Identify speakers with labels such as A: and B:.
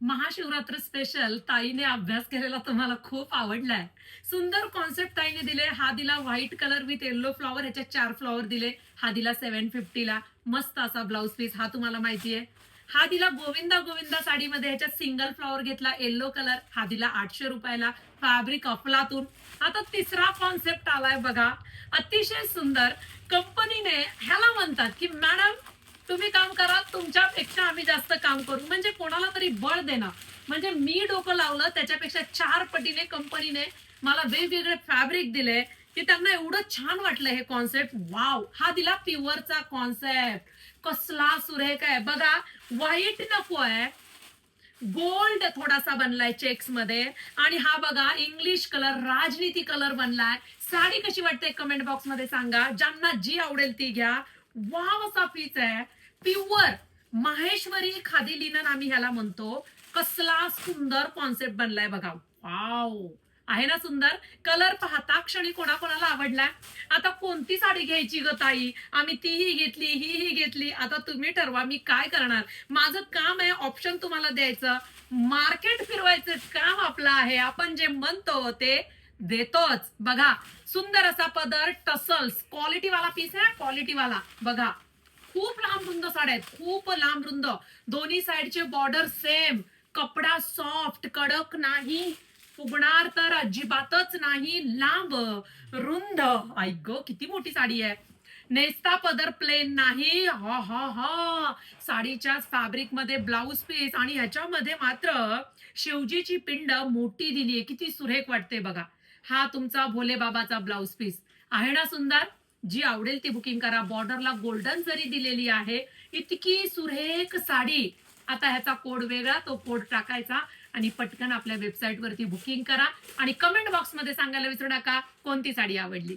A: Mahashivratri special ताईने अभ्यास केलेला तुम्हाला खूप आवडलाय. सुंदर कॉन्सेप्ट ताईने दिले. हा दिला white colour with yellow flower, ह्याच्यात 4 फ्लॉवर दिले. हा दिला 750 ला. मस्त असा ब्लाउज पीस, हा तुम्हाला माहितीये. हा दिला गोविंदा गोविंदा साडीमध्ये, ह्याच्यात सिंगल फ्लॉवर घेतला येलो कलर. हा दिला 800 रुपयाला. फॅब्रिक अफलातून. आता तिसरा कॉन्सेप्ट आलाय बघा, अतिशय सुंदर. कंपनीने ह्याला म्हणतात की मॅडम तुम्ही काम करा, तुमच्यापेक्षा आम्ही जास्त काम करू, म्हणजे कोणाला तरी बळ देणं. म्हणजे मी डोकं लावलं त्याच्यापेक्षा 4 पटीने कंपनीने मला वेगवेगळे फॅब्रिक दिले की त्यांना एवढं छान वाटलं हे कॉन्सेप्ट. वाव. हा दिला प्युअरचा कॉन्सेप्ट. कसला सुरेख आहे बघा. व्हाईट नको आहे, गोल्ड थोडासा बनलाय चेक्स मध्ये. आणि हा बघा इंग्लिश कलर, राजनीती कलर बनलाय. साडी कशी वाटते कमेंट बॉक्स मध्ये सांगा. ज्यांना जी आवडेल ती घ्या. वाव असा पीस आहे. प्युअर माहेश्वरी खादी लिनन आम्ही ह्याला म्हणतो. कसला सुंदर कॉन्सेप्ट बनलाय बघा. वाव. आहे ना सुंदर. कलर पाहता क्षणी कोणाकोणाला आवडलाय. आता कोणती साडी घ्यायची ग ताई, आम्ही तीही घेतली, ही घेतली. आता तुम्ही ठरवा, मी काय करणार. माझं काम आहे ऑप्शन तुम्हाला द्यायचं, मार्केट फिरवायचं काम आपलं आहे. आपण जे म्हणतो ते देतोच. बघा सुंदर असा पदर, टसल्स, क्वालिटी वाला पीस आहे, क्वालिटी वाला. बघा खूप लांब रुंद साड्या आहेत, खूप लांब रुंद. दोन्ही साइडचे बॉर्डर सेम. कपडा सॉफ्ट, कडक नाही, फुगणार तर अजिबातच नाही. लांब रुंद. ऐक किती मोठी साडी आहे. नेसता पदर प्लेन नाही. हा हा हा. साडीच्या फॅब्रिक मध्ये ब्लाउज पीस आणि ह्याच्यामध्ये मात्र शिवजीची पिंड मोठी दिलीये. किती सुरेख वाटते बघा. हा तुमचा भोले बाबाचा ब्लाउज पीस आहे ना सुंदर. जी आवडेल ती बुकिंग करा. बॉर्डरला गोल्डन जरी दिलेली आहे. इतकी सुरेख साडी. आता ह्याचा कोड वेगळा, तो कोड टाकायचा आणि पटकन आपल्या वेबसाईट वरती बुकिंग करा. आणि कमेंट बॉक्स मध्ये सांगायला विसरू नका कोणती साडी आवडली.